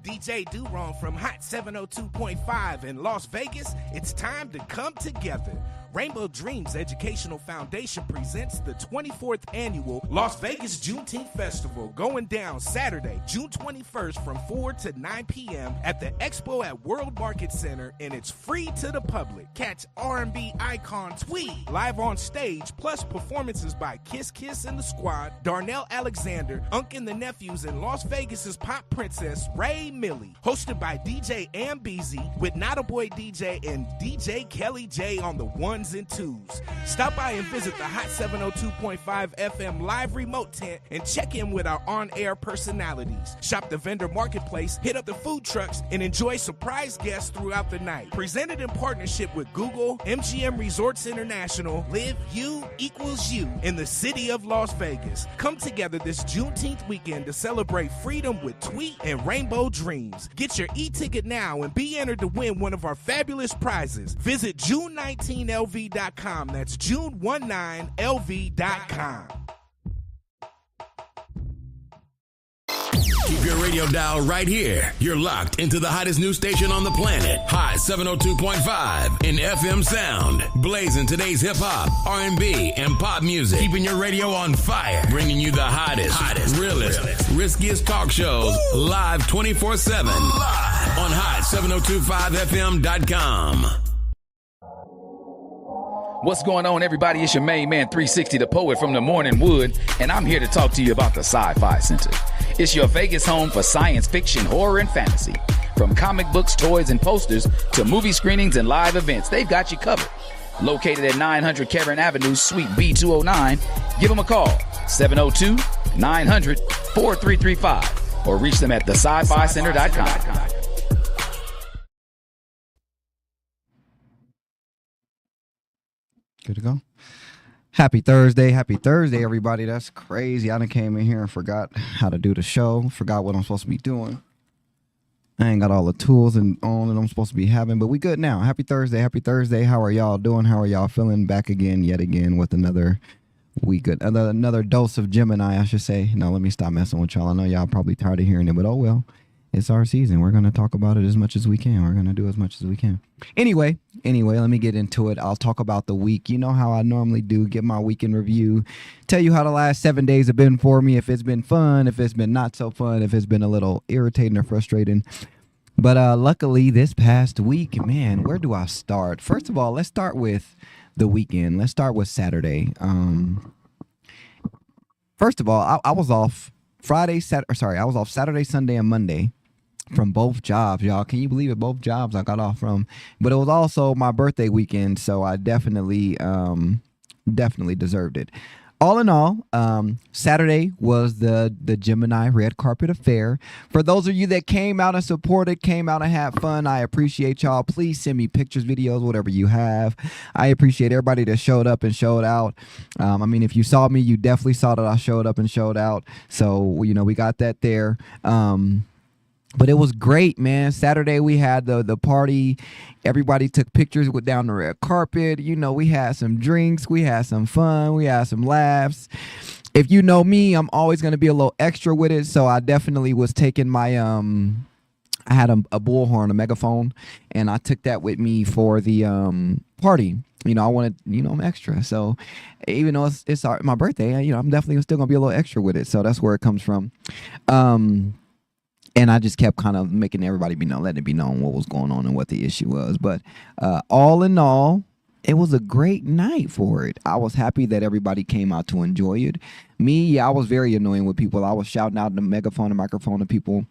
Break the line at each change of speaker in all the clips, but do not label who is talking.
DJ Durong from Hot 702.5 in Las Vegas. It's time to come together. Rainbow Dreams Educational Foundation presents the 24th Annual Las Vegas Juneteenth Festival going down Saturday, June 21st from 4 to 9 p.m. at the Expo at World Market Center, and it's free to the public. Catch R&B icon Tweet live on stage, plus performances by Kiss Kiss and the Squad, Darnell Alexander, Unk and the Nephews, and Las Vegas's pop princess Ray Millie. Hosted by DJ Ambeezy with Not a Boy DJ and DJ Kelly J on the ones and twos. Stop by and visit the Hot 702.5 FM live remote tent and check in with our on-air personalities. Shop the vendor marketplace, hit up the food trucks, and enjoy surprise guests throughout the night. Presented in partnership with Google, MGM Resorts International, Live You Equals You in the city of Las Vegas. Come together this Juneteenth weekend to celebrate freedom with Tweet and Rainbow Dreams. Get your e-ticket now and be entered to win one of our fabulous prizes. Visit June19LV.com. That's June19LV.com.
Keep your radio dial right here. You're locked into the hottest news station on the planet. Hot 702.5 in FM sound. Blazing today's hip-hop, R&B, and pop music. Keeping your radio on fire. Bringing you the hottest, realest, riskiest talk shows live 24/7. Live on hot7025fm.com.
What's going on, everybody? It's your main man, 360, the poet from the Morning Wood, and I'm here to talk to you about the Sci-Fi Center. It's your Vegas home for science fiction, horror, and fantasy. From comic books, toys, and posters to movie screenings and live events, they've got you covered. Located at 900 Cameron Avenue, Suite B209, give them a call, 702-900-4335, or reach them at thescificenter.com.
Good to go. Happy Thursday, everybody. That's crazy. I done came in here and forgot how to do the show, forgot what I'm supposed to be doing. I ain't got all the tools and on that I'm supposed to be having, but we good now. Happy Thursday. How are y'all doing? How are y'all feeling? Back yet again with another week, another dose of Gemini, I should say. No, let me stop messing with y'all. I know y'all probably tired of hearing it, but oh well. It's our season. We're going to talk about it as much as we can. We're going to do as much as we can. Anyway, let me get into it. I'll talk about the week. You know how I normally do, give my week in review, tell you how the last 7 days have been for me, if it's been fun, if it's been not so fun, if it's been a little irritating or frustrating. But luckily, this past week, man, where do I start? First of all, let's start with the weekend. Let's start with Saturday. First of all, I was off I was off Saturday, Sunday, and Monday. From both jobs, y'all. Can you believe it? Both jobs I got off from. But it was also my birthday weekend, so I definitely deserved it. All in all, Saturday was the Gemini Red Carpet Affair. For those of you that came out and supported, came out and had fun, I appreciate y'all. Please send me pictures, videos, whatever you have. I appreciate everybody that showed up and showed out. If you saw me, you definitely saw that I showed up and showed out. So, we got that there. But it was great, man. Saturday we had the party. Everybody took pictures down the red carpet. We had some drinks. We had some fun. We had some laughs. If you know me, I'm always going to be a little extra with it. So I definitely was taking my I had a bullhorn, a megaphone, and I took that with me for the party. I wanted, I'm extra. So even though it's my birthday, I'm definitely still going to be a little extra with it. So that's where it comes from. And I just kept kind of making everybody letting it be known what was going on and what the issue was. But all in all, it was a great night for it. I was happy that everybody came out to enjoy it. I was very annoying with people. I was shouting out the megaphone and microphone to people,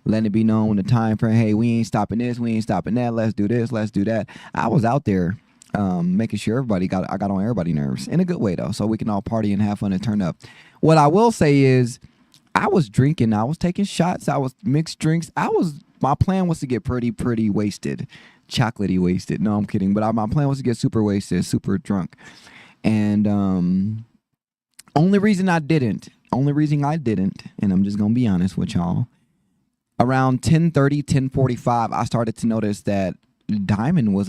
letting it be known when the time frame, hey, we ain't stopping this, we ain't stopping that, let's do this, let's do that. I was out there making sure I got on everybody's nerves in a good way, though, so we can all party and have fun and turn up. What I will say is, I was drinking. I was taking shots. I was mixed drinks. My plan was to get pretty wasted, chocolatey wasted. No, I'm kidding. But my plan was to get super wasted, super drunk. And only reason I didn't, and I'm just gonna be honest with y'all. Around 10:30, 10:45, I started to notice that Diamond was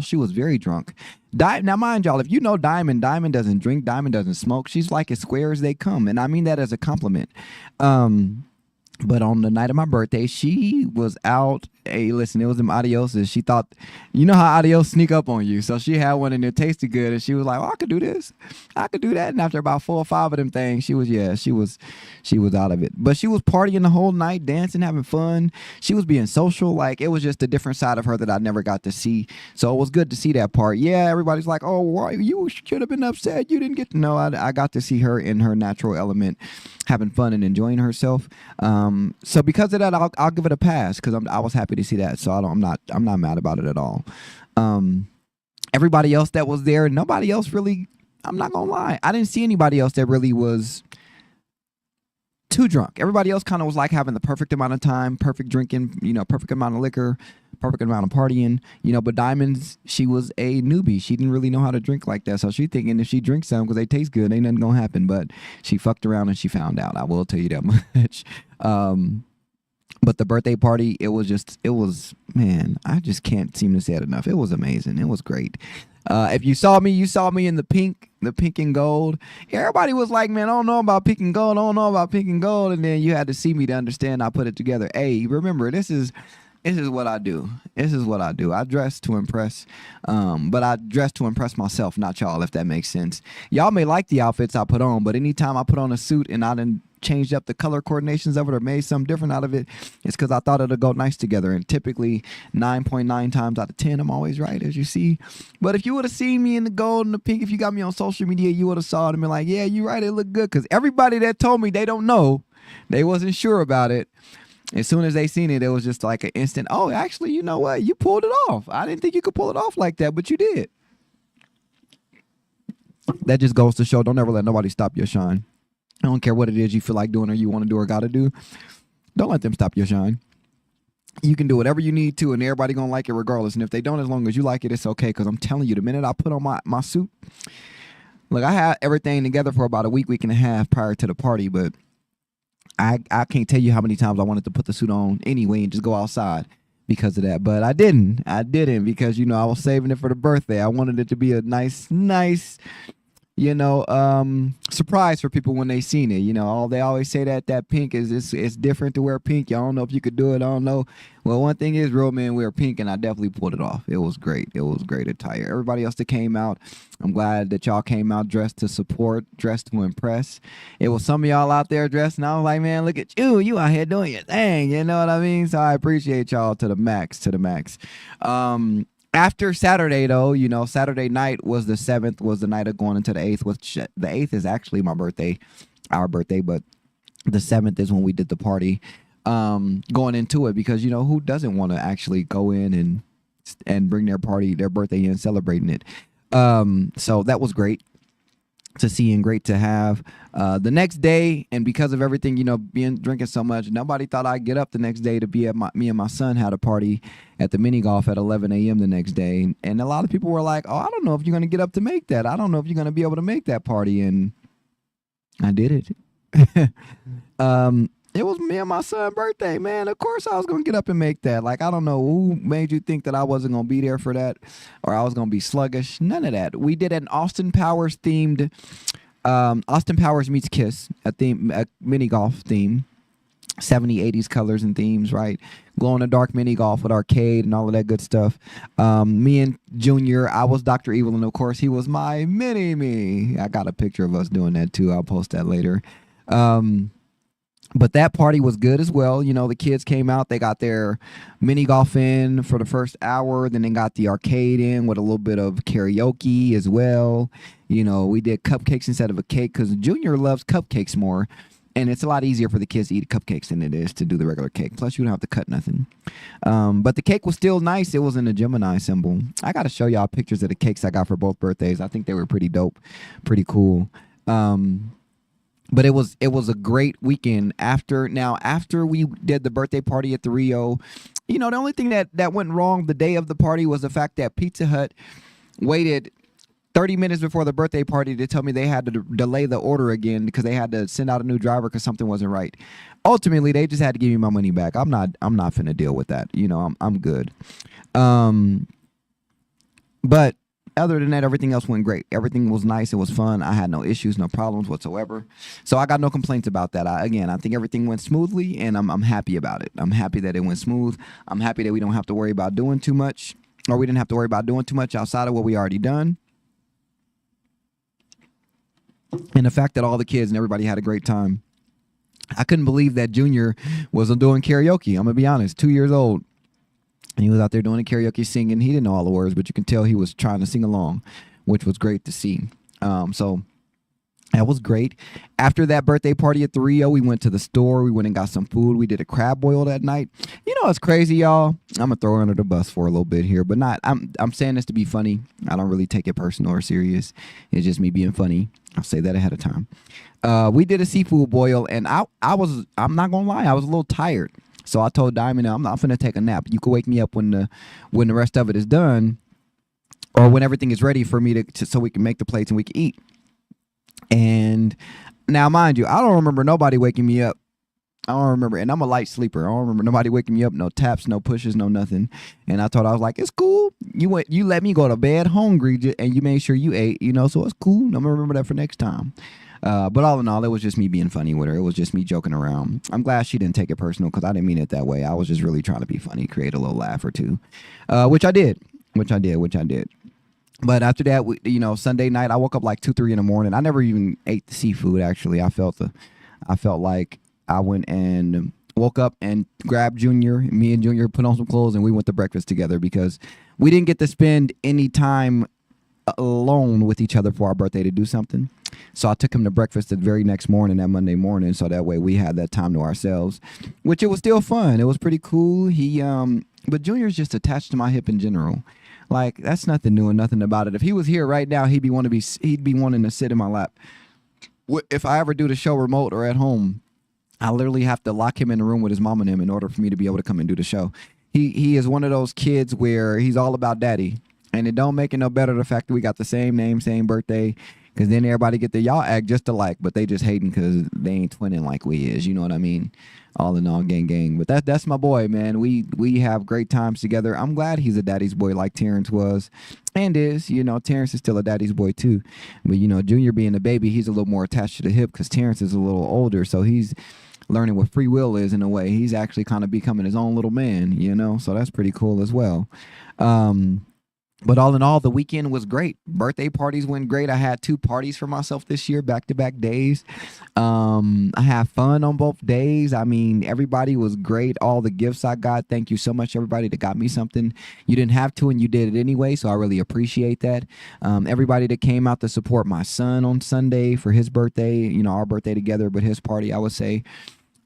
she was very drunk. Now, mind y'all, if you know Diamond doesn't drink, Diamond doesn't smoke. She's like as square as they come, and I mean that as a compliment. But on the night of my birthday, she was out. Hey, listen, it was them adioses. She thought, you know how adios sneak up on you. So she had one and it tasted good. And she was like, oh, I could do this. I could do that. And after about 4 or 5 of them things, she was out of it. But she was partying the whole night, dancing, having fun. She was being social. Like, it was just a different side of her that I never got to see. So it was good to see that part. Yeah, everybody's like, oh, why, you should have been upset. You didn't get to know. I got to see her in her natural element, having fun and enjoying herself. So because of that, I'll give it a pass because I was happy to see that. So I'm not mad about it at all. Everybody else that was there, nobody else really. I'm not gonna lie, I didn't see anybody else that really was too drunk. Everybody else kind of was like having the perfect amount of time, perfect drinking, perfect amount of liquor, perfect amount of partying, But Diamonds, she was a newbie. She didn't really know how to drink like that. So she thinking if she drinks some because they taste good, ain't nothing gonna happen. But she fucked around and she found out. I will tell you that much. But the birthday party, it was, man, I just can't seem to say it enough. It was amazing. It was great. If you saw me in the pink and gold. Everybody was like, man, I don't know about pink and gold. And then you had to see me to understand I put it together. Hey, remember, this is what I do. I dress to impress, but I dress to impress myself, not y'all, if that makes sense. Y'all may like the outfits I put on, but anytime I put on a suit and I done changed up the color coordinations of it or made something different out of it, it's because I thought it'd go nice together. And typically 9.9 times out of 10, I'm always right, as you see. But if you would have seen me in the gold and the pink, if you got me on social media, you would have saw it and been like, yeah, you're right, it looked good. Because everybody that told me they don't know, they wasn't sure about it, as soon as they seen it, it was just like an instant, oh, actually, you know what? You pulled it off. I didn't think you could pull it off like that, but you did. That just goes to show, don't ever let nobody stop your shine. I don't care what it is you feel like doing or you want to do or got to do. Don't let them stop your shine. You can do whatever you need to, and everybody going to like it regardless. And if they don't, as long as you like it, it's okay. Because I'm telling you, the minute I put on my suit, look, I had everything together for about a week and a half prior to the party, but I can't tell you how many times I wanted to put the suit on anyway and just go outside because of that. But I didn't because, I was saving it for the birthday. I wanted it to be a nice, surprise for people when they seen it. They always say that pink it's different to wear pink. Y'all don't know if you could do it. I don't know. Well, one thing is real men wear pink, and I definitely pulled it off. It was great. It was great attire. Everybody else that came out, I'm glad that y'all came out dressed to support, dressed to impress. It was some of y'all out there dressed, and I was like, man, look at you. You out here doing your thing. You know what I mean? So I appreciate y'all to the max. After Saturday, though, Saturday night was the 7th, was the night of going into the 8th, which the 8th is actually my birthday, our birthday, but the 7th is when we did the party, going into it, because, who doesn't want to actually go in and bring their birthday in, celebrating it. So that was great to see and great to have. The next day, and because of everything, drinking so much, nobody thought I'd get up the next day to be at me and my son had a party at the mini golf at 11 a.m. the next day. And a lot of people were like, oh, I don't know if you're going to get up to make that. I don't know if you're going to be able to make that party. And I did it. It was me and my son's birthday, man. Of course I was going to get up and make that. Like, I don't know who made you think that I wasn't going to be there for that or I was going to be sluggish. None of that. We did an Austin Powers themed, Austin Powers meets Kiss, a mini golf theme. 70s, 80s colors and themes, right? Glow in the dark mini golf with arcade and all of that good stuff. Me and Junior, I was Dr. Evil, and of course he was my mini me. I got a picture of us doing that too. I'll post that later. But that party was good as well. The kids came out. They got their mini golf in for the first hour. Then they got the arcade in with a little bit of karaoke as well. We did cupcakes instead of a cake because Junior loves cupcakes more. And it's a lot easier for the kids to eat cupcakes than it is to do the regular cake. Plus, you don't have to cut nothing. But the cake was still nice. It was in a Gemini symbol. I got to show y'all pictures of the cakes I got for both birthdays. I think they were pretty dope, pretty cool. But it was a great weekend. After we did the birthday party at the Rio, the only thing that went wrong the day of the party was the fact that Pizza Hut waited 30 minutes before the birthday party to tell me they had to delay the order again because they had to send out a new driver because something wasn't right. Ultimately, they just had to give me my money back. I'm not finna deal with that. I'm good. But other than that, everything else went great. Everything was nice. It was fun. I had no issues, no problems whatsoever. So I got no complaints about that. I think everything went smoothly, and I'm happy about it. I'm happy that it went smooth. I'm happy that we don't have to worry about doing too much, or we didn't have to worry about doing too much outside of what we already done. And the fact that all the kids and everybody had a great time. I couldn't believe that Junior was doing karaoke. I'm going to be honest, 2 years old. And he was out there doing the karaoke singing. He didn't know all the words, but you can tell he was trying to sing along, which was great to see. So that was great. After that birthday party at the Rio, we went to the store. We went and got some food. We did a crab boil that night. You know what's crazy, y'all? I'm going to throw her under the bus for a little bit here, but not. I'm saying this to be funny. I don't really take it personal or serious. It's just me being funny. I'll say that ahead of time. We did a seafood boil, and I'm not going to lie, I was a little tired. So I told Diamond, I'm not finna take a nap. You can wake me up when the rest of it is done, or when everything is ready for me so we can make the plates and we can eat. And now, mind you, I don't remember nobody waking me up. I don't remember, and I'm a light sleeper. I don't remember nobody waking me up, no taps, no pushes, no nothing. And I was like, it's cool. You let me go to bed hungry, and you made sure you ate, so it's cool. I'm gonna remember that for next time. But all in all, it was just me being funny with her. It was just me joking around. I'm glad she didn't take it personal, because I didn't mean it that way. I was just really trying to be funny, create a little laugh or two, which I did. But after that, Sunday night, I woke up like 2, 3 in the morning. I never even ate the seafood. Actually, I felt like I went and woke up and grabbed Junior. Me and Junior put on some clothes, and we went to breakfast together, because we didn't get to spend any time alone with each other for our birthday to do something. So I took him to breakfast the very next morning, that Monday morning, so that way we had that time to ourselves, which it was still fun. It was pretty cool. But Junior's just attached to my hip in general. Like, that's nothing new and nothing about it. If he was here right now, he'd be wanting to sit in my lap. If I ever do the show remote or at home, I literally have to lock him in the room with his mom and him in order for me to be able to come and do the show. He is one of those kids where he's all about daddy. And it don't make it no better the fact that we got the same name, same birthday. Because then everybody y'all act just alike, but they just hating because they ain't twinning like we is. You know what I mean? All in all, gang. But that's my boy, man. We have great times together. I'm glad he's a daddy's boy like Terrence was and is. Terrence is still a daddy's boy too. But, Junior being a baby, he's a little more attached to the hip because Terrence is a little older. So he's learning what free will is in a way. He's actually kind of becoming his own little man, So that's pretty cool as well. But all in all, the weekend was great. Birthday parties went great. I had 2 parties for myself this year, back-to-back days. I had fun on both days. I mean, everybody was great. All the gifts I got, thank you so much, everybody that got me something. You didn't have to, and you did it anyway, so I really appreciate that. Everybody that came out to support my son on Sunday for his birthday, our birthday together, but his party, I would say.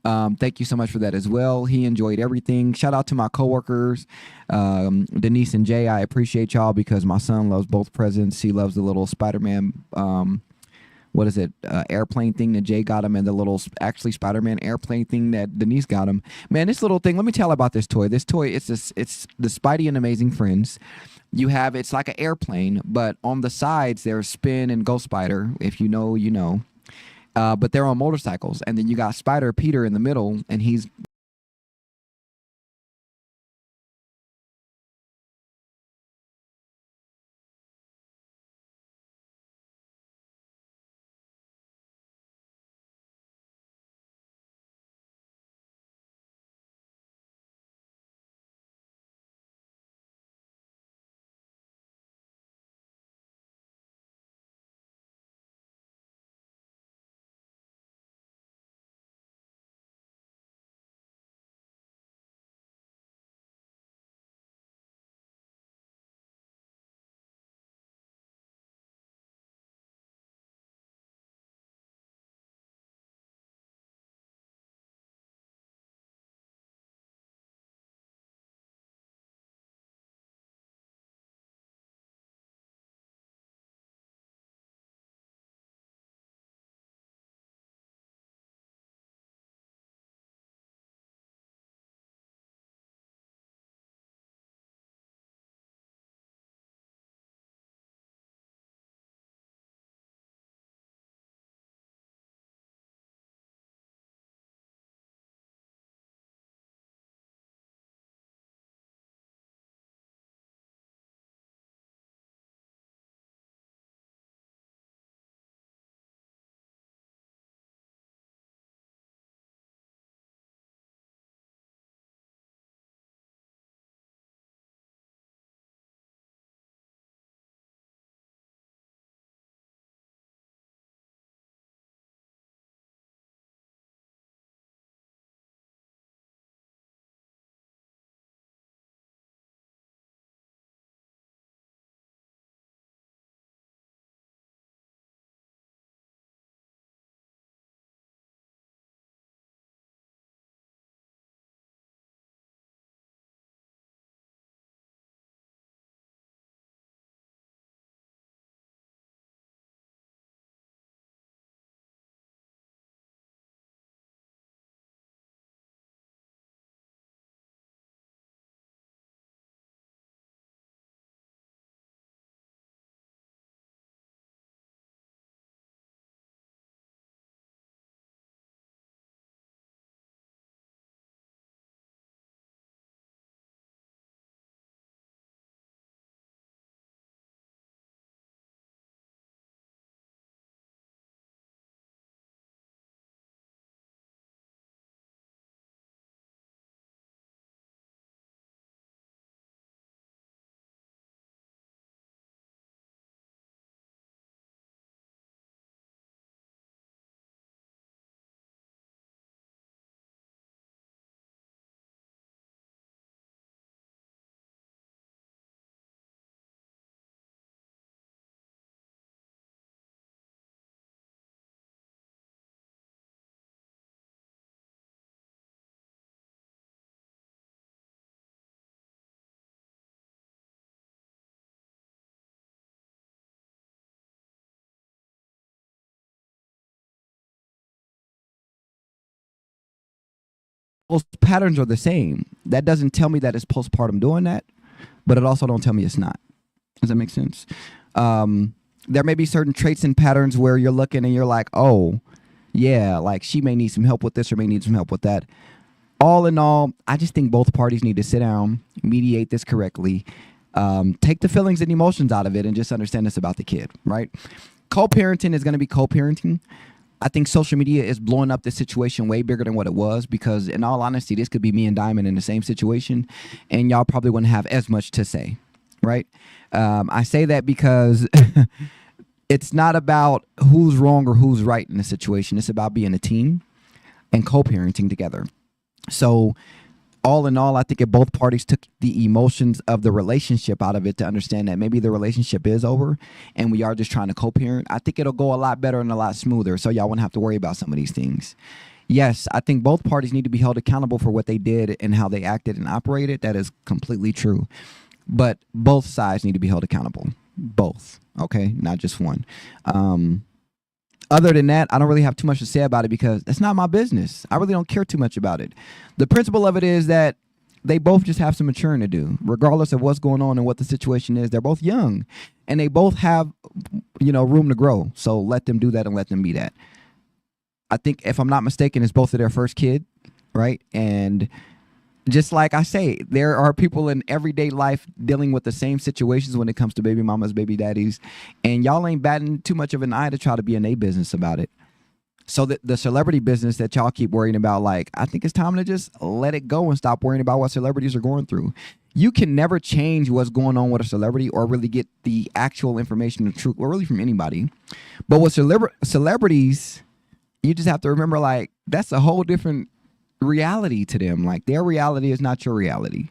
Thank you so much for that as well. He enjoyed everything. Shout out to my coworkers, Denise and Jay. I appreciate y'all because my son loves both presents. He loves the little Spider-Man, airplane thing that Jay got him, and the little actually Spider-Man airplane thing that Denise got him. Man, this little thing. Let me tell about this toy. This toy, it's the Spidey and Amazing Friends. It's like an airplane, but on the sides there's Spin and Ghost Spider. If you know, you know. But they're on motorcycles, and then you got Spider Peter in the middle, and he's those patterns are the same. That doesn't tell me that it's postpartum doing that, but it also don't tell me it's not. Does that make sense? There may be certain traits and patterns where you're looking and you're like, oh, yeah, like she may need some help with this or may need some help with that. All in all, I just think both parties need to sit down, mediate this correctly, take the feelings and emotions out of it, and just understand it's about the kid, right? Co-parenting is going to be co-parenting. I think social media is blowing up this situation way bigger than what it was, because in all honesty, this could be me and Diamond in the same situation, and y'all probably wouldn't have as much to say, right? I say that because it's not about who's wrong or who's right in the situation. It's about being a team and co-parenting together. So all in all, I think if both parties took the emotions of the relationship out of it to understand that maybe the relationship is over and we are just trying to co-parent, I think it'll go a lot better and a lot smoother. So y'all won't have to worry about some of these things. Yes, I think both parties need to be held accountable for what they did and how they acted and operated. That is completely true. But both sides need to be held accountable. Both. Okay? Not just one. Other than that, I don't really have too much to say about it because it's not my business. I really don't care too much about it. The principle of it is that they both just have some maturing to do, regardless of what's going on and what the situation is. They're both young, and they both have, room to grow. So let them do that and let them be that. I think, if I'm not mistaken, it's both of their first kid, right? And just like I say, there are people in everyday life dealing with the same situations when it comes to baby mamas, baby daddies, and y'all ain't batting too much of an eye to try to be in a business about it. So the celebrity business that y'all keep worrying about, like, I think it's time to just let it go and stop worrying about what celebrities are going through. You can never change what's going on with a celebrity or really get the actual information, the truth, or really from anybody. But with celebrities, you just have to remember, like, that's a whole different reality to them. Like, their reality is not your reality.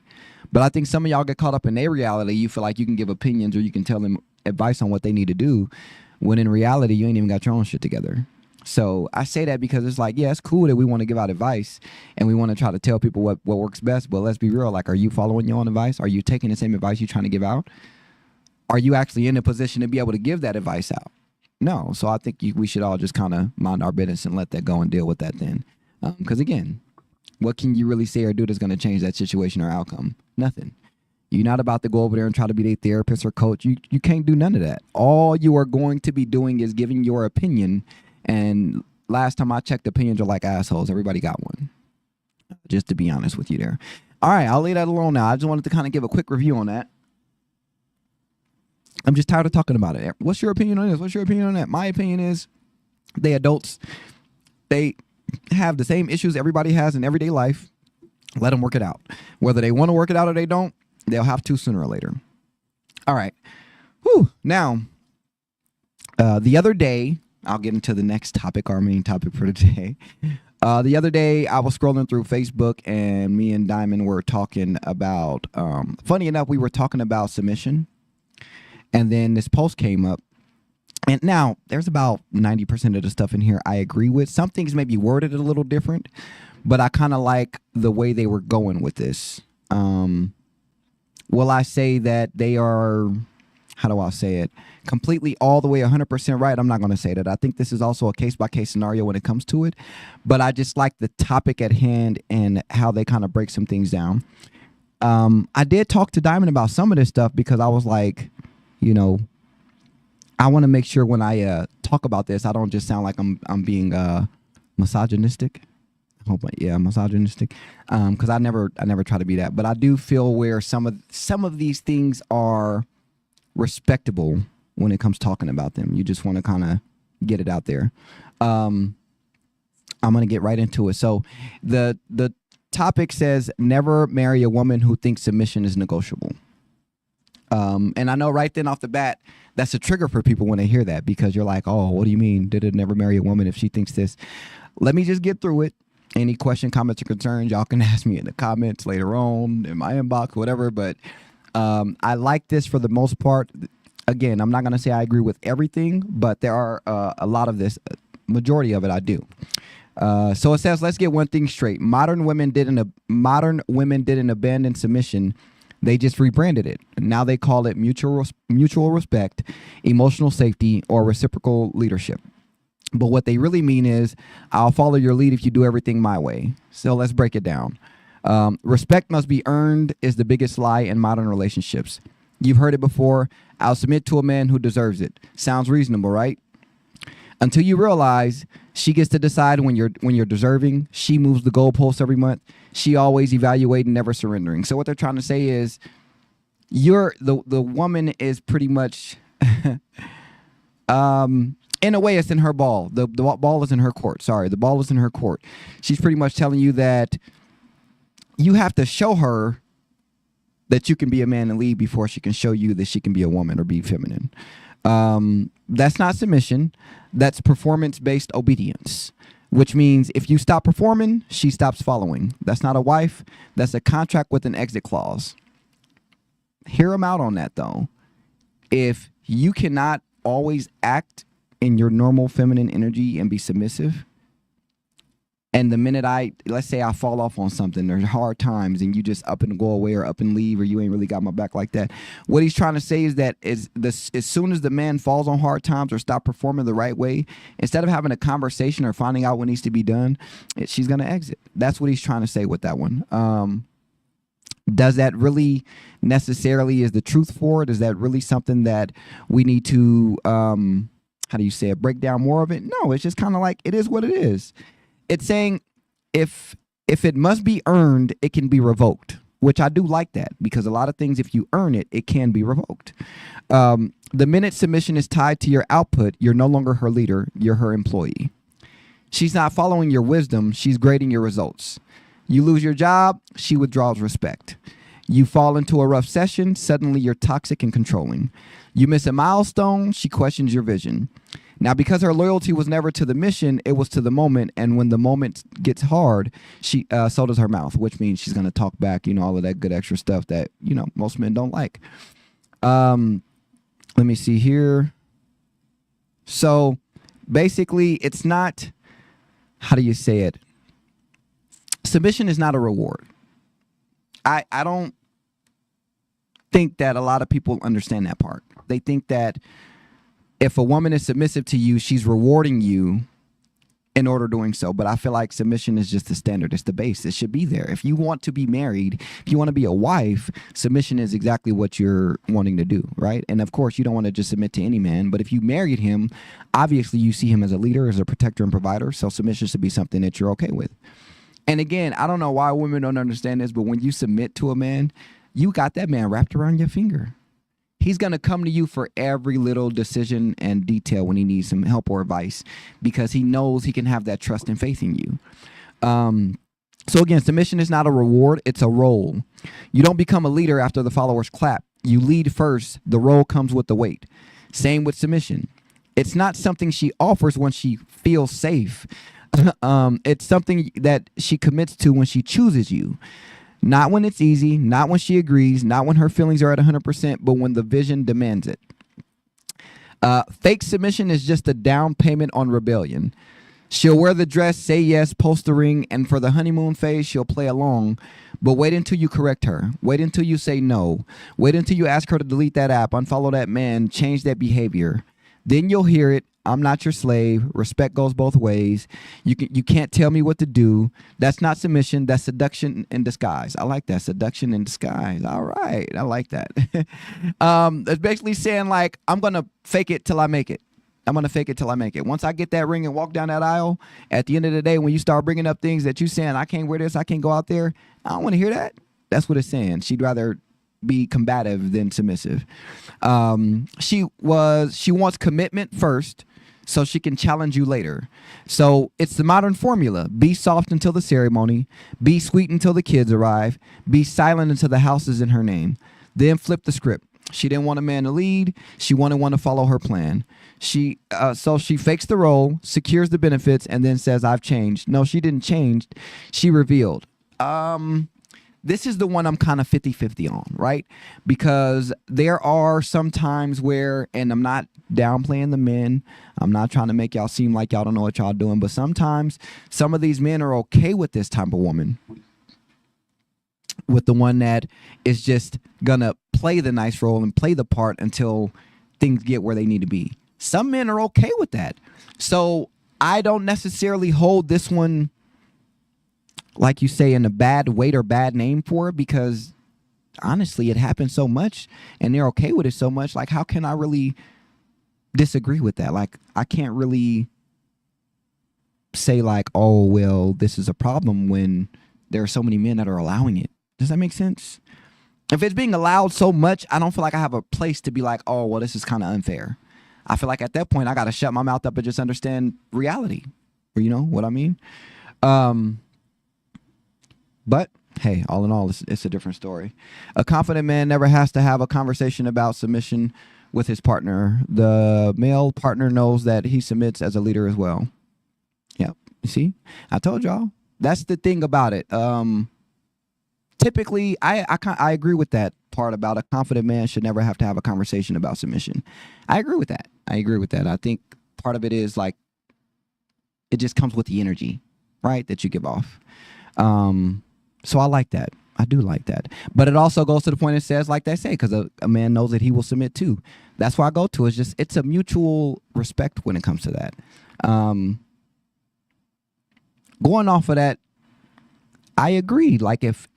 But I think some of y'all get caught up in their reality. You feel like you can give opinions or you can tell them advice on what they need to do, when in reality you ain't even got your own shit together. So I say that because it's like, yeah, it's cool that we want to give out advice and we want to try to tell people what works best, but let's be real. Like, are you following your own advice? Are you taking the same advice you're trying to give out? Are you actually in a position to be able to give that advice out? No. So I think we should all just kind of mind our business and let that go and deal with that then. Because again, what can you really say or do that's going to change that situation or outcome? Nothing. You're not about to go over there and try to be their therapist or coach. You can't do none of that. All you are going to be doing is giving your opinion. And last time I checked, opinions are like assholes. Everybody got one. Just to be honest with you there. All right, I'll leave that alone now. I just wanted to kind of give a quick review on that. I'm just tired of talking about it. What's your opinion on this? What's your opinion on that? My opinion is they adults. They have the same issues everybody has in everyday life. Let them work it out. Whether they want to work it out or they don't, they'll have to sooner or later. All right. Whew. Now, the other day, I'll get into the next topic, our main topic for today. The other day, I was scrolling through Facebook, and me and Diamond were talking about, funny enough, we were talking about submission. And then this post came up. And now, there's about 90% of the stuff in here I agree with. Some things may be worded a little different, but I kind of like the way they were going with this. Will I say that they are, how do I say it, completely all the way 100% right? I'm not going to say that. I think this is also a case-by-case scenario when it comes to it. But I just like the topic at hand and how they kind of break some things down. I did talk to Diamond about some of this stuff because I was like, I want to make sure when I talk about this, I don't just sound like I'm being misogynistic. I hope, misogynistic. Because I never try to be that, but I do feel where some of these things are respectable when it comes talking about them. You just want to kind of get it out there. I'm gonna get right into it. So the topic says never marry a woman who thinks submission is negotiable. And I know right then off the bat, that's a trigger for people when they hear that, because you're like, oh, what do you mean? Did it never marry a woman if she thinks this? Let me just get through it. Any question, comments, or concerns, y'all can ask me in the comments later on, in my inbox, whatever. But I like this for the most part. Again, I'm not going to say I agree with everything, but there are a lot of this, majority of it I do. So it says, let's get one thing straight. Modern women didn't abandon submission. They just rebranded it. Now they call it mutual respect, emotional safety, or reciprocal leadership. But what they really mean is, I'll follow your lead if you do everything my way. So let's break it down. Respect must be earned is the biggest lie in modern relationships. You've heard it before. I'll submit to a man who deserves it. Sounds reasonable, right? Until you realize she gets to decide when you're deserving. She moves the goalposts every month. She always evaluating, never surrendering. So what they're trying to say is, the woman is pretty much in a way, it's in her ball. The ball is in her court. Sorry, the ball is in her court. She's pretty much telling you that you have to show her that you can be a man and lead before she can show you that she can be a woman or be feminine. That's not submission. That's performance-based obedience, which means if you stop performing, she stops following. That's not a wife. That's a contract with an exit clause. Hear them out on that, though. If you cannot always act in your normal feminine energy and be submissive, and the minute let's say I fall off on something, there's hard times, and you just up and go away or up and leave, or you ain't really got my back like that. What he's trying to say is that as soon as the man falls on hard times or stop performing the right way, instead of having a conversation or finding out what needs to be done, she's going to exit. That's what he's trying to say with that one. Does that really necessarily is the truth for it? Is that really something that we need to, break down more of it? No, it's just kind of like, it is what it is. It's saying if it must be earned, it can be revoked, which I do like that, because a lot of things, if you earn it, it can be revoked. The minute submission is tied to your output, you're no longer her leader, you're her employee. She's not following your wisdom, she's grading your results. You lose your job, she withdraws respect. You fall into a rough session, suddenly you're toxic and controlling. You miss a milestone, she questions your vision. Now, because her loyalty was never to the mission, it was to the moment. And when the moment gets hard, so does her mouth, which means she's going to talk back, all of that good extra stuff that, most men don't like. Let me see here. So basically, it's not, how do you say it? Submission is not a reward. I don't think that a lot of people understand that part. They think that if a woman is submissive to you, she's rewarding you in order doing so. But I feel like submission is just the standard. It's the base. It should be there. If you want to be married, if you want to be a wife, submission is exactly what you're wanting to do, right? And of course, you don't want to just submit to any man. But if you married him, obviously you see him as a leader, as a protector and provider. So submission should be something that you're okay with. And again, I don't know why women don't understand this, but when you submit to a man, you got that man wrapped around your finger. He's going to come to you for every little decision and detail when he needs some help or advice, because he knows he can have that trust and faith in you. So again, submission is not a reward. It's a role. You don't become a leader after the followers clap. You lead first. The role comes with the weight. Same with submission. It's not something she offers when she feels safe. It's something that she commits to when she chooses you. Not when it's easy, not when she agrees, not when her feelings are at 100%, but when the vision demands it. Fake submission is just a down payment on rebellion. She'll wear the dress, say yes, post the ring, and for the honeymoon phase, she'll play along. But wait until you correct her. Wait until you say no. Wait until you ask her to delete that app, unfollow that man, change that behavior. Then you'll hear it. I'm not your slave. Respect goes both ways. You can't tell me what to do. That's not submission. That's seduction in disguise. I like that. Seduction in disguise. All right. I like that. It's basically saying, like, I'm going to fake it till I make it. I'm going to fake it till I make it. Once I get that ring and walk down that aisle, at the end of the day, when you start bringing up things that you saying, I can't wear this, I can't go out there, I don't want to hear that. That's what it's saying. She'd rather be combative than submissive. She wants commitment first, so she can challenge you later. So it's the modern formula. Be soft until the ceremony. Be sweet until the kids arrive. Be silent until the house is in her name. Then flip the script. She didn't want a man to lead. She wanted one to follow her plan. So she fakes the role, secures the benefits, and then says, I've changed. No, she didn't change. She revealed. This is the one I'm kind of 50-50 on, right? Because there are some times where, and I'm not downplaying the men, I'm not trying to make y'all seem like y'all don't know what y'all doing, but sometimes some of these men are okay with this type of woman, with the one that is just gonna play the nice role and play the part until things get where they need to be. Some men are okay with that. So I don't necessarily hold this one, like you say, in a bad weight or bad name for it, because honestly, it happens so much and they're okay with it so much. Like, how can I really disagree with that? Like, I can't really say like, oh, well, this is a problem when there are so many men that are allowing it. Does that make sense? If it's being allowed so much, I don't feel like I have a place to be like, oh, well, this is kind of unfair. I feel like at that point, I got to shut my mouth up and just understand reality. You know what I mean? But hey, all in all, it's a different story. A confident man never has to have a conversation about submission with his partner. The male partner knows that he submits as a leader as well. Yep. You see, I told y'all. That's the thing about it. Typically, I agree with that part about a confident man should never have to have a conversation about submission. I agree with that. I think part of it is like, it just comes with the energy, right, that you give off. So I like that. I do like that. But it also goes to the point it says, like they say, because a man knows that he will submit too. That's why I go to. It's a mutual respect when it comes to that. Going off of that, I agree. Like if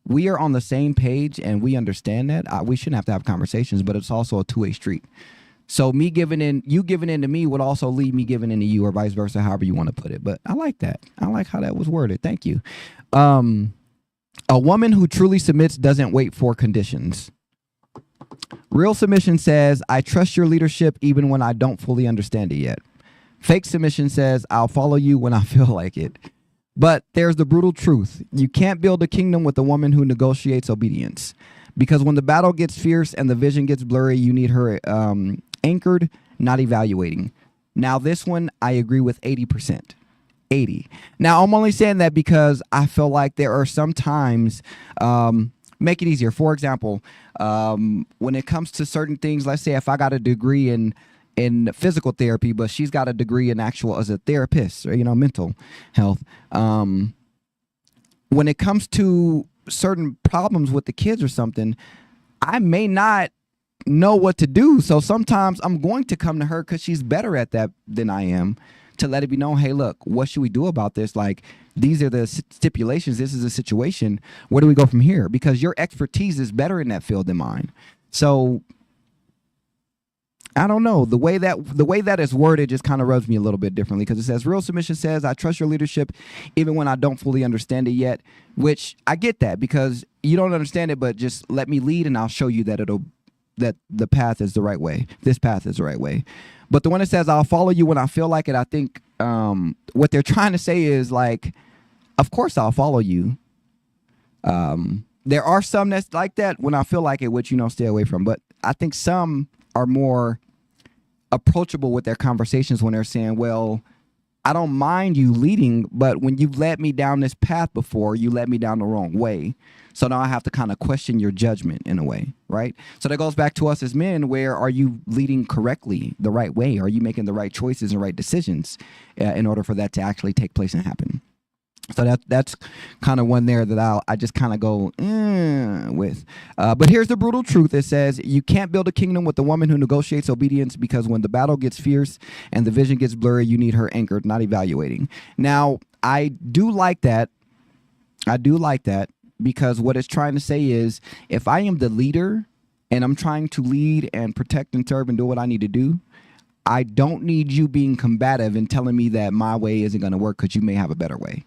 we are on the same page and we understand that, we shouldn't have to have conversations, but it's also a two-way street. So me giving in, you giving in to me would also lead me giving in to you, or vice versa, however you want to put it. But I like that. I like how that was worded. Thank you. A woman who truly submits doesn't wait for conditions. Real submission says, I trust your leadership even when I don't fully understand it yet. Fake submission says, I'll follow you when I feel like it. But there's the brutal truth. You can't build a kingdom with a woman who negotiates obedience. Because when the battle gets fierce and the vision gets blurry, you need her anchored, not evaluating. Now, this one, I agree with 80%. 80. Now, I'm only saying that because I feel like there are some times, make it easier. For example, when it comes to certain things, let's say if I got a degree in physical therapy, but she's got a degree in actual as a therapist, or, mental health. When it comes to certain problems with the kids or something, I may not know what to do. So sometimes I'm going to come to her because she's better at that than I am, to let it be known, hey, look, what should we do about this? Like, these are the stipulations. This is a situation. Where do we go from here? Because your expertise is better in that field than mine. So I don't know. The way that is worded just kind of rubs me a little bit differently, because it says real submission says, I trust your leadership even when I don't fully understand it yet, which I get that, because you don't understand it, but just let me lead and I'll show you that that the path is the right way. This path is the right way. But the one that says, I'll follow you when I feel like it, I think what they're trying to say is like, of course I'll follow you. There are some that's like that when I feel like it, which, stay away from. But I think some are more approachable with their conversations when they're saying, well, I don't mind you leading, but when you've led me down this path before, you led me down the wrong way. So now I have to kind of question your judgment in a way, right? So that goes back to us as men. Where are you leading correctly, the right way? Are you making the right choices and right decisions in order for that to actually take place and happen? So that's kind of one there that I just kind of go with. But here's the brutal truth. It says, you can't build a kingdom with a woman who negotiates obedience, because when the battle gets fierce and the vision gets blurry, you need her anchored, not evaluating. Now, I do like that. Because what it's trying to say is, if I am the leader and I'm trying to lead and protect and serve and do what I need to do, I don't need you being combative and telling me that my way isn't going to work because you may have a better way.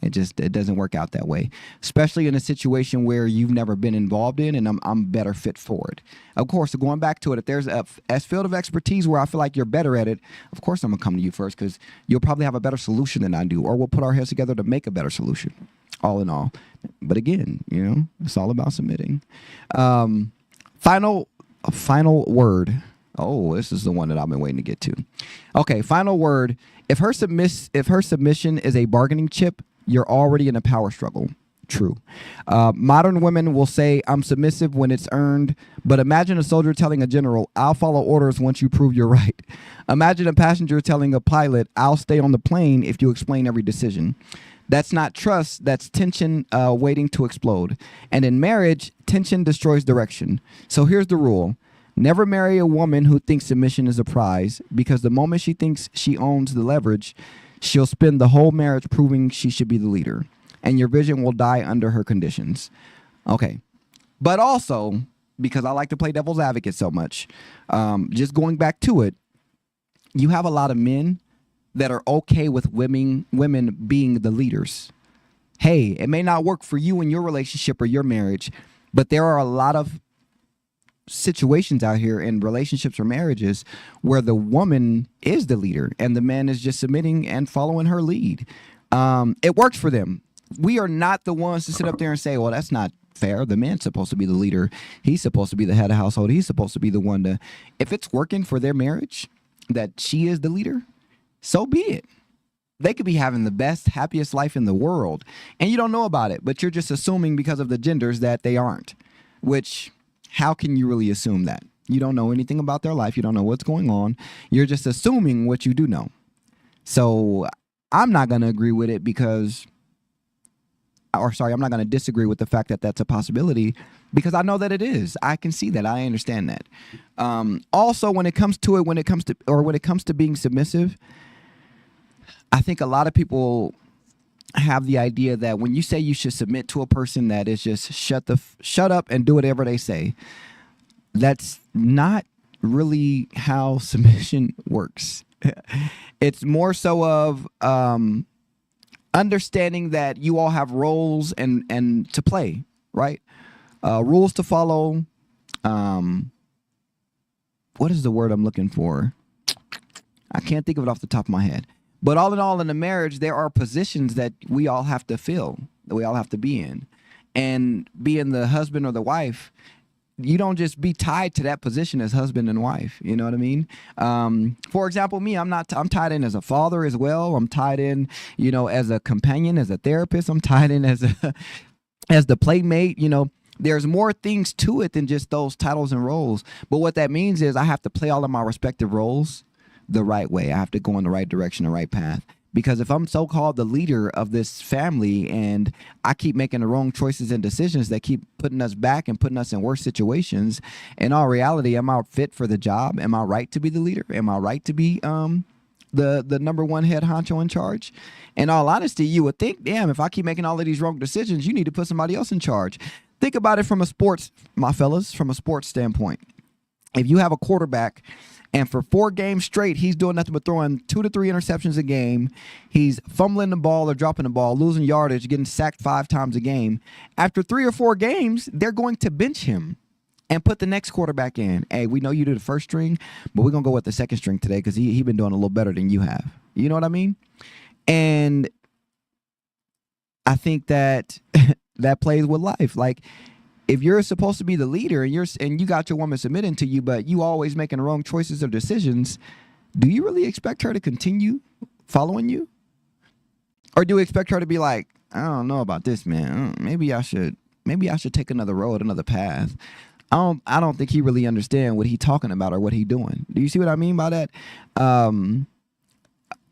It doesn't work out that way, especially in a situation where you've never been involved in, and I'm better fit for it. Of course, going back to it, if there's a field of expertise where I feel like you're better at it, of course I'm going to come to you first, because you'll probably have a better solution than I do, or we'll put our heads together to make a better solution, all in all. But again, it's all about submitting. Final word. Oh, this is the one that I've been waiting to get to. Okay, final word. If her submission is a bargaining chip, you're already in a power struggle. True. Modern women will say, I'm submissive when it's earned, but imagine a soldier telling a general, I'll follow orders once you prove you're right. Imagine a passenger telling a pilot, I'll stay on the plane if you explain every decision. That's not trust, that's tension waiting to explode. And in marriage, tension destroys direction. So here's the rule. Never marry a woman who thinks submission is a prize, because the moment she thinks she owns the leverage, she'll spend the whole marriage proving she should be the leader, and your vision will die under her conditions. Okay. But also, because I like to play devil's advocate so much, just going back to it, you have a lot of men that are okay with women being the leaders. Hey, it may not work for you in your relationship or your marriage, but there are a lot of situations out here in relationships or marriages where the woman is the leader and the man is just submitting and following her lead. It works for them. We are not the ones to sit up there and say, well, that's not fair. The man's supposed to be the leader. He's supposed to be the head of household. He's supposed to be the one to, if it's working for their marriage that she is the leader, so be it. They could be having the best, happiest life in the world, and you don't know about it, but you're just assuming because of the genders that they aren't, which, how can you really assume that? You don't know anything about their life. You don't know what's going on. You're just assuming what you do know. So I'm not going to agree with it I'm not going to disagree with the fact that that's a possibility, because I know that it is. I can see that. I understand that. Also, when it comes to being submissive, I think a lot of people have the idea that when you say you should submit to a person, that is just shut up and do whatever they say. That's not really how submission works. It's more so of understanding that you all have roles and to play, right? Rules to follow. What is the word I'm looking for? I can't think of it off the top of my head. But all in all, in a marriage, there are positions that we all have to fill, that we all have to be in. And being the husband or the wife, you don't just be tied to that position as husband and wife. You know what I mean? For example, me, I'm tied in as a father as well. I'm tied in, as a companion, as a therapist. I'm tied in as the playmate. There's more things to it than just those titles and roles. But what that means is I have to play all of my respective roles the right way. I have to go in the right direction, the right path. Because if I'm so-called the leader of this family and I keep making the wrong choices and decisions that keep putting us back and putting us in worse situations, in all reality, am I fit for the job? Am I right to be the leader? Am I right to be the number one head honcho in charge? In all honesty, you would think, damn, if I keep making all of these wrong decisions, you need to put somebody else in charge. Think about it from a sports standpoint. If you have a quarterback and for 4 games straight, he's doing nothing but throwing 2 to 3 interceptions a game. He's fumbling the ball or dropping the ball, losing yardage, getting sacked 5 times a game. After 3 or 4 games, they're going to bench him and put the next quarterback in. Hey, we know you do the first string, but we're going to go with the second string today because he been doing a little better than you have. You know what I mean? And I think that that plays with life. Like, if you're supposed to be the leader and you got your woman submitting to you, but you always making the wrong choices or decisions, do you really expect her to continue following you? Or do you expect her to be like, I don't know about this, man. Maybe I should take another road, another path. I don't think he really understand what he talking about or what he doing. Do you see what I mean by that?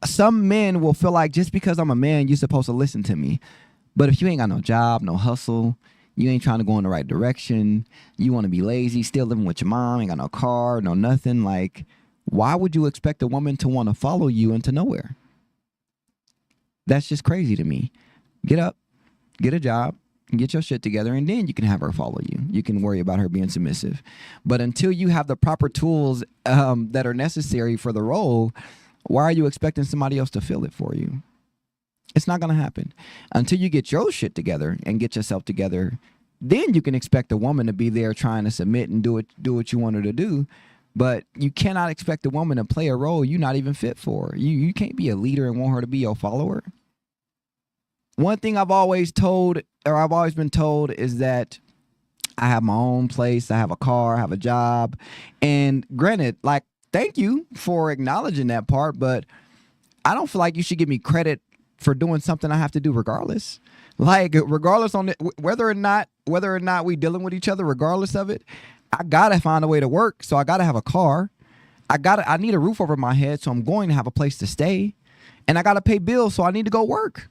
Some men will feel like just because I'm a man, you're supposed to listen to me. But if you ain't got no job, no hustle, you ain't trying to go in the right direction, you want to be lazy, still living with your mom, ain't got no car, no nothing, like, why would you expect a woman to want to follow you into nowhere? That's just crazy to me. Get up, get a job, get your shit together, and then you can have her follow you. You can worry about her being submissive. But until you have the proper tools that are necessary for the role, why are you expecting somebody else to fill it for you? It's not going to happen. Until you get your shit together and get yourself together, then you can expect a woman to be there trying to submit and do what you want her to do. But you cannot expect a woman to play a role you're not even fit for. You can't be a leader and want her to be your follower. One thing I've always been told is that I have my own place, I have a car, I have a job. And granted, like, thank you for acknowledging that part, but I don't feel like you should give me credit for doing something I have to do regardless. Like, regardless on whether or not we dealing with each other, regardless of it, I gotta find a way to work. So I gotta have a car. I need a roof over my head, so I'm going to have a place to stay. And I gotta pay bills, so I need to go work.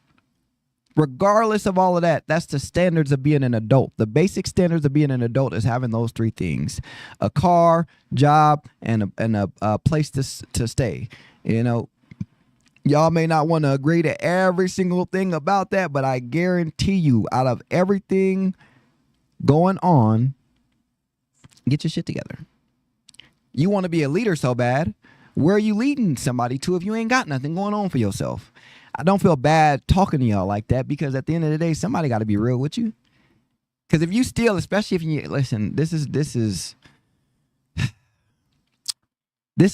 Regardless of all of that, that's the standards of being an adult. The basic standards of being an adult is having those three things: a car, job, and a place to stay. You know, y'all may not want to agree to every single thing about that, but I guarantee you, out of everything going on, get your shit together. You want to be a leader so bad. Where are you leading somebody to if you ain't got nothing going on for yourself? I don't feel bad talking to y'all like that, because at the end of the day, somebody got to be real with you. Because if you steal, especially if you listen, this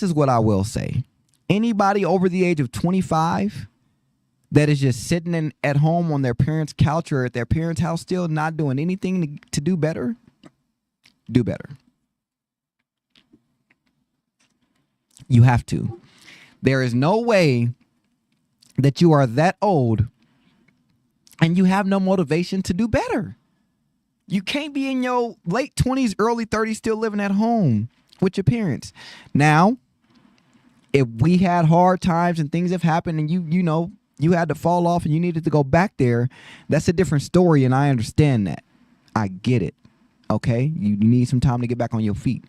is what I will say. Anybody over the age of 25 that is just sitting at home on their parents' couch or at their parents' house still not doing anything to do better, do better. You have to. There is no way that you are that old and you have no motivation to do better. You can't be in your late 20s, early 30s still living at home with your parents. Now, if we had hard times and things have happened and you had to fall off and you needed to go back there, that's a different story, and I understand that. I get it. Okay? You need some time to get back on your feet.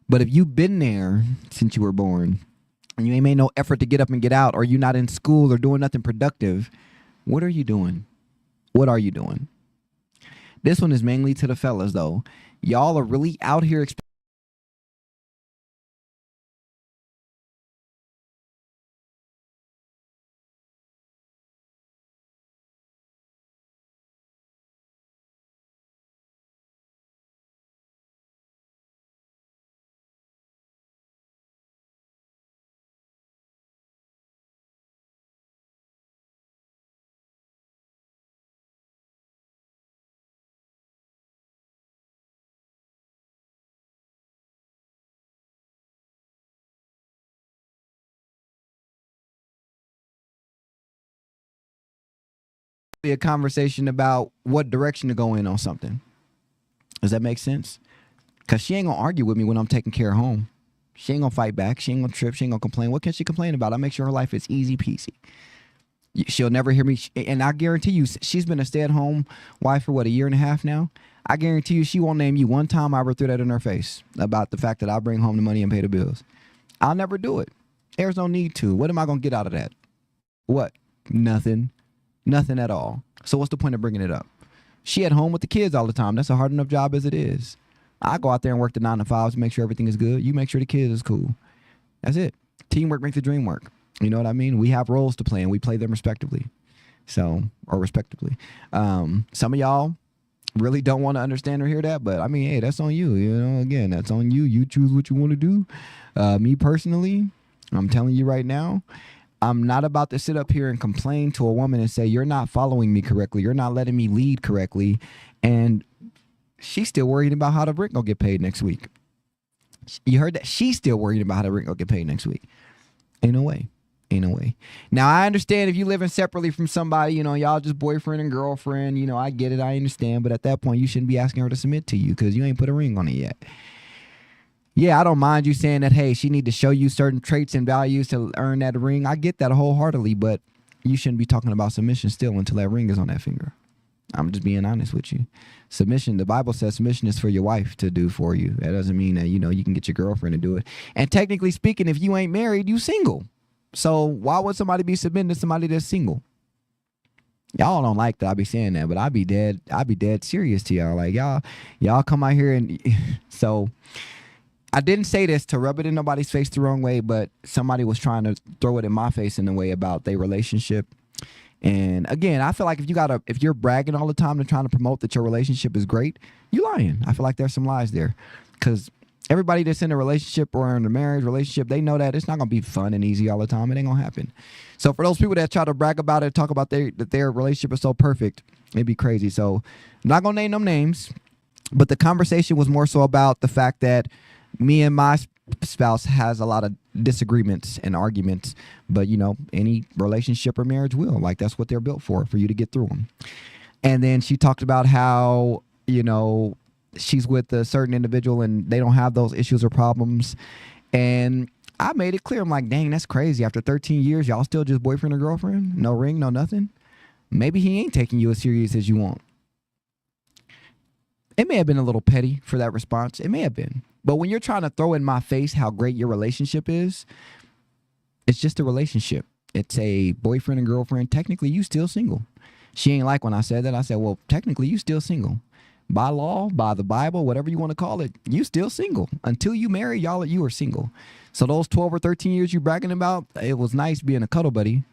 But if you've been there since you were born and you ain't made no effort to get up and get out, or you're not in school or doing nothing productive, what are you doing? What are you doing? This one is mainly to the fellas, though. Y'all are really out here a conversation about what direction to go in on something. Does that make sense? Because she ain't going to argue with me when I'm taking care of home. She ain't going to fight back. She ain't going to trip. She ain't going to complain. What can she complain about? I make sure her life is easy peasy. She'll never hear me. And I guarantee you, she's been a stay-at-home wife for, a year and a half now? I guarantee you she won't name you one time I ever threw that in her face about the fact that I bring home the money and pay the bills. I'll never do it. There's no need to. What am I going to get out of that? What? Nothing. Nothing at all. So what's the point of bringing it up? She at home with the kids all the time. That's a hard enough job as it is. I go out there and work the 9 to 5s, make sure everything is good. You make sure the kids is cool. That's it. Teamwork makes the dream work. You know what I mean? We have roles to play and we play them respectively. Some of y'all really don't want to understand or hear that, but I mean, hey, that's on you. You know, again, that's on you. You choose what you want to do. Me personally, I'm telling you right now, I'm not about to sit up here and complain to a woman and say, you're not following me correctly. You're not letting me lead correctly. And she's still worried about how the rent gonna get paid next week. You heard that? She's still worried about how the rent gonna get paid next week. Ain't no way. Ain't no way. Now, I understand if you living separately from somebody, y'all just boyfriend and girlfriend, I get it. I understand. But at that point, you shouldn't be asking her to submit to you because you ain't put a ring on it yet. Yeah, I don't mind you saying that, hey, she need to show you certain traits and values to earn that ring. I get that wholeheartedly, but you shouldn't be talking about submission still until that ring is on that finger. I'm just being honest with you. Submission, the Bible says submission is for your wife to do for you. That doesn't mean that, you can get your girlfriend to do it. And technically speaking, if you ain't married, you single. So why would somebody be submitting to somebody that's single? Y'all don't like that I be saying that, but I be dead serious to y'all. Like y'all come out here and so I didn't say this to rub it in nobody's face the wrong way, but somebody was trying to throw it in my face in a way about their relationship. And again, I feel like if you're bragging all the time and trying to promote that your relationship is great, you lying. I feel like there's some lies there, because everybody that's in a relationship or in a marriage relationship, they know that it's not gonna be fun and easy all the time. It ain't gonna happen. So for those people that try to brag about it, talk about that their relationship is so perfect, it'd be crazy. So I'm not gonna name them names, but the conversation was more so about the fact that me and my spouse has a lot of disagreements and arguments, but any relationship or marriage will, like, that's what they're built for you to get through them. And then she talked about how she's with a certain individual and they don't have those issues or problems, and I made it clear, I'm like, dang, that's crazy. After 13 years, y'all still just boyfriend or girlfriend? No ring, no nothing? maybe he ain't taking you as serious as you want. It may have been a little petty for that response. It may have been. But when you're trying to throw in my face how great your relationship is, it's just a relationship. It's a boyfriend and girlfriend. Technically, you still single. She ain't like when I said that. I said, well, technically, you still single. By law, by the Bible, whatever you want to call it, you still single. Until you marry, you are single. So those 12 or 13 years you bragging about, it was nice being a cuddle buddy.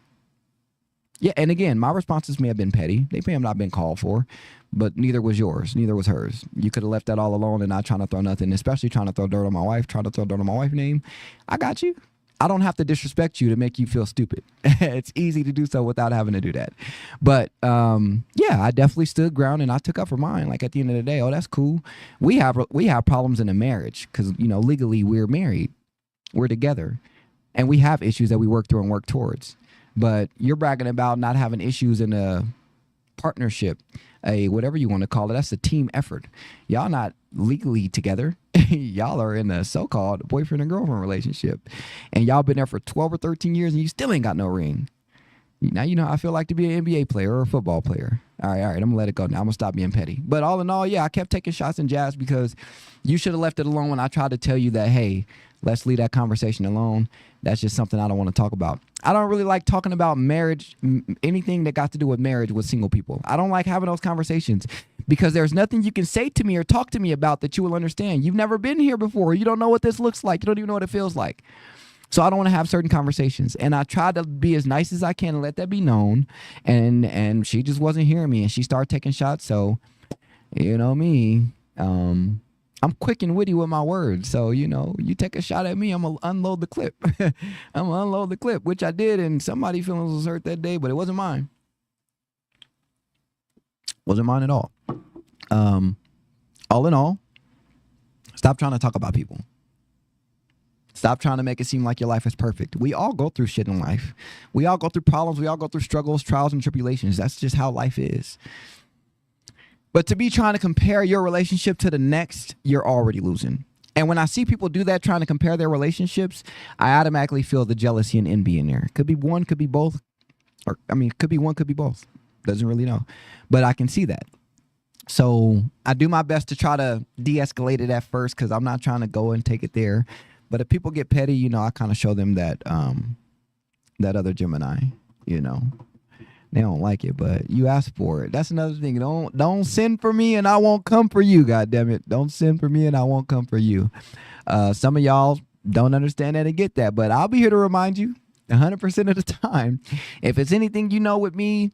Yeah, and again, my responses may have been petty. They may have not been called for, but neither was yours. Neither was hers. You could have left that all alone and not trying to throw nothing, especially trying to throw dirt on my wife, trying to throw dirt on my wife's name. I got you. I don't have to disrespect you to make you feel stupid. It's easy to do so without having to do that. But yeah, I definitely stood ground and I took up for mine. Like at the end of the day, oh, that's cool. We have problems in a marriage because, you know, legally we're married. We're together. And we have issues that we work through and work towards. But you're bragging about not having issues in a partnership, a whatever you want to call it. That's a team effort. Y'all not legally together. Y'all are in a so-called boyfriend and girlfriend relationship. And y'all been there for 12 or 13 years and you still ain't got no ring. Now you know how I feel like to be an NBA player or a football player. All right, I'm going to let it go now. I'm going to stop being petty. But all in all, yeah, I kept taking shots and jabs because you should have left it alone when I tried to tell you that, hey, let's leave that conversation alone. That's just something I don't want to talk about. I don't really like talking about marriage, anything that got to do with marriage with single people. I don't like having those conversations because there's nothing you can say to me or talk to me about that you will understand. You've never been here before. You don't know what this looks like. You don't even know what it feels like. So I don't want to have certain conversations. And I tried to be as nice as I can and let that be known. And she just wasn't hearing me. And she started taking shots. So, you know me, I'm quick and witty with my words. So, you know, you take a shot at me, I'm going to unload the clip. I'm going to unload the clip, which I did. And somebody's feelings was hurt that day, but it wasn't mine. Wasn't mine at all. All in all, stop trying to talk about people. Stop trying to make it seem like your life is perfect. We all go through shit in life. We all go through problems. We all go through struggles, trials, and tribulations. That's just how life is. But to be trying to compare your relationship to the next, you're already losing. And when I see people do that, trying to compare their relationships, I automatically feel the jealousy and envy in there. Could be one, could be both. Or, I mean, could be one, could be both. Doesn't really know. But I can see that. So I do my best to try to de-escalate it at first because I'm not trying to go and take it there. But if people get petty, you know, I kind of show them that that other Gemini, you know. They don't like it, but you ask for it. That's another thing. Don't send for me and I won't come for you, goddammit. Don't send for me and I won't come for you. Some of y'all don't understand that and get that, but I'll be here to remind you 100% of the time. If it's anything you know with me,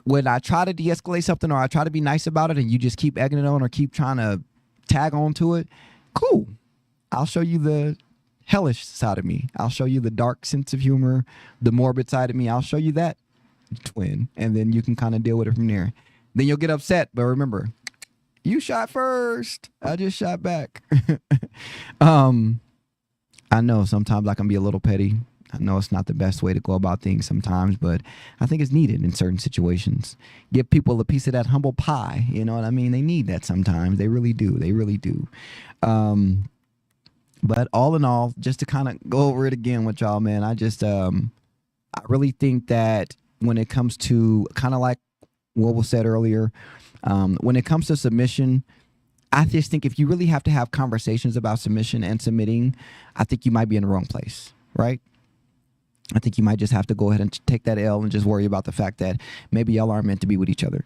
when I try to de-escalate something or I try to be nice about it and you just keep egging it on or keep trying to tag on to it, cool. I'll show you the hellish side of me. I'll show you the dark sense of humor, the morbid side of me. I'll show you that, twin, and then you can kind of deal with it from there. Then you'll get upset, but remember, you shot first. I just shot back. I know sometimes I can be a little petty. I know it's not the best way to go about things sometimes, but I think it's needed in certain situations. Give people a piece of that humble pie. You know what I mean? They need that sometimes. They really do. They really do. But all in all, just to kind of go over it again with y'all, man, I just, I really think that when it comes to kind of like what was said earlier, when it comes to submission, I just think if you really have to have conversations about submission and submitting, I think you might be in the wrong place, right? I think you might just have to go ahead and take that L and just worry about the fact that maybe y'all aren't meant to be with each other.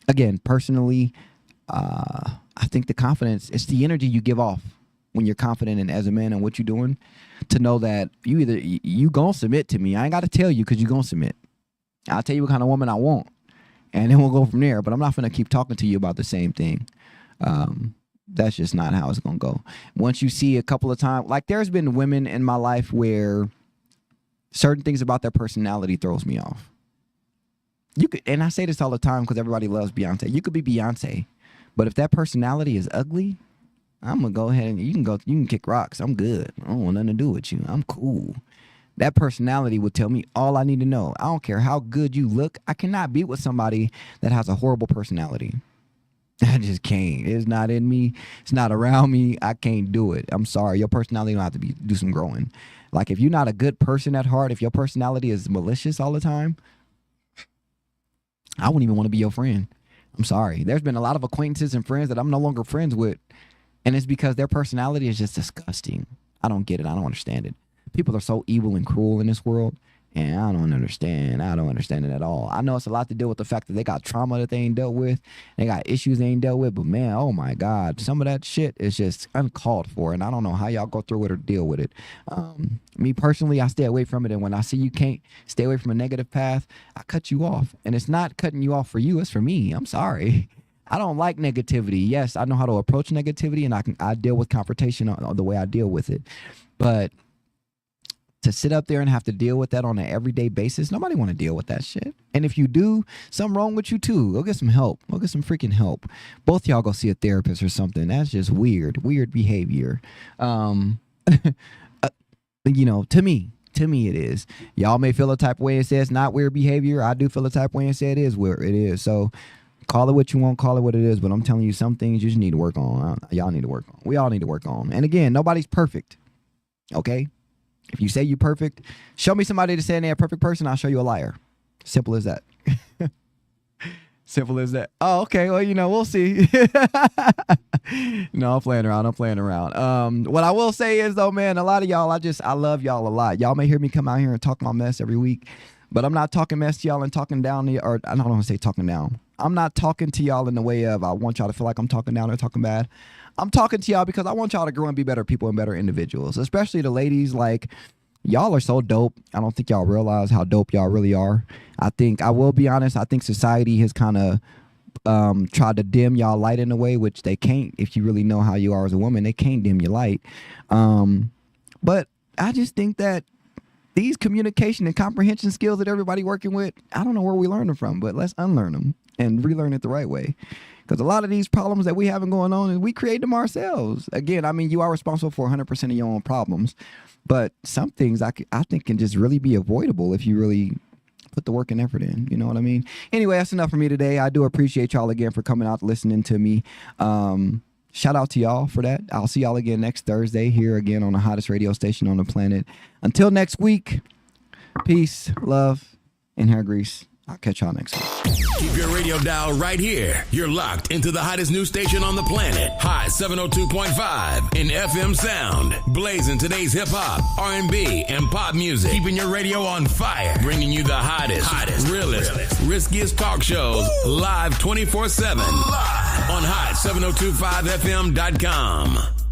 Again, personally, I think the confidence, it's the energy you give off when you're confident in as a man and what you're doing, to know that you gonna submit to me. I ain't got to tell you because you gonna submit. I'll tell you what kind of woman I want, and then we'll go from there. But I'm not going to keep talking to you about the same thing. That's just not how it's going to go. Once you see a couple of times, like there's been women in my life where certain things about their personality throws me off. You could, and I say this all the time because everybody loves Beyonce. You could be Beyonce, but if that personality is ugly, I'm going to go ahead and you can kick rocks. I'm good. I don't want nothing to do with you. I'm cool. That personality would tell me all I need to know. I don't care how good you look. I cannot be with somebody that has a horrible personality. I just can't. It's not in me. It's not around me. I can't do it. I'm sorry. Your personality will have to do some growing. Like if you're not a good person at heart, if your personality is malicious all the time, I wouldn't even want to be your friend. I'm sorry. There's been a lot of acquaintances and friends that I'm no longer friends with, and it's because their personality is just disgusting. I don't get it. I don't understand it. People are so evil and cruel in this world, and I don't understand. I don't understand it at all. I know it's a lot to deal with the fact that they got trauma that they ain't dealt with. They got issues they ain't dealt with, but man, oh my God, some of that shit is just uncalled for, and I don't know how y'all go through it or deal with it. Me personally, I stay away from it, and when I see you can't stay away from a negative path, I cut you off. And it's not cutting you off for you, it's for me. I'm sorry. I don't like negativity. Yes, I know how to approach negativity, and I deal with confrontation on the way I deal with it. But to sit up there and have to deal with that on an everyday basis, nobody want to deal with that shit. And if you do, something wrong with you too. Go get some help. Go get some freaking help. Both y'all go see a therapist or something. That's just weird behavior. You know, to me it is. Y'all may feel a type of way and say it's not weird behavior. I do feel a type of way and say it is weird. It is. So call it what you want, call it what it is. But I'm telling you, some things you just need to work on. Y'all need to work on. We all need to work on. And again, nobody's perfect. Okay? If you say you're perfect, show me somebody to say they're a perfect person, I'll show you a liar. Simple as that. Simple as that. Oh, okay. Well, you know, we'll see. No, I'm playing around. What I will say is, though, man, a lot of y'all, I love y'all a lot. Y'all may hear me come out here and talk my mess every week, but I'm not talking mess to y'all and talking down to you, or I don't want to say talking down. I'm not talking to y'all in the way of I want y'all to feel like I'm talking down or talking bad. I'm talking to y'all because I want y'all to grow and be better people and better individuals, especially the ladies. Like, y'all are so dope. I don't think y'all realize how dope y'all really are. I will be honest, I think society has kind of tried to dim y'all light in a way, which they can't. If you really know how you are as a woman, they can't dim your light. But I just think that these communication and comprehension skills that everybody working with, I don't know where we learn them from, but let's unlearn them and relearn it the right way. Because a lot of these problems that we have going on, we create them ourselves. Again, I mean, you are responsible for 100% of your own problems. But some things I think can just really be avoidable if you really put the work and effort in. You know what I mean? Anyway, that's enough for me today. I do appreciate y'all again for coming out listening to me. Shout out to y'all for that. I'll see y'all again next Thursday here again on the hottest radio station on the planet. Until next week, peace, love, and hair grease. I'll catch y'all next week.
Keep your radio dial right here. You're locked into the hottest news station on the planet. Hot 702.5 in FM sound. Blazing today's hip hop, R&B, and pop music. Keeping your radio on fire. Bringing you the hottest, realest, riskiest talk shows live 24/7 on hot702.5fm.com.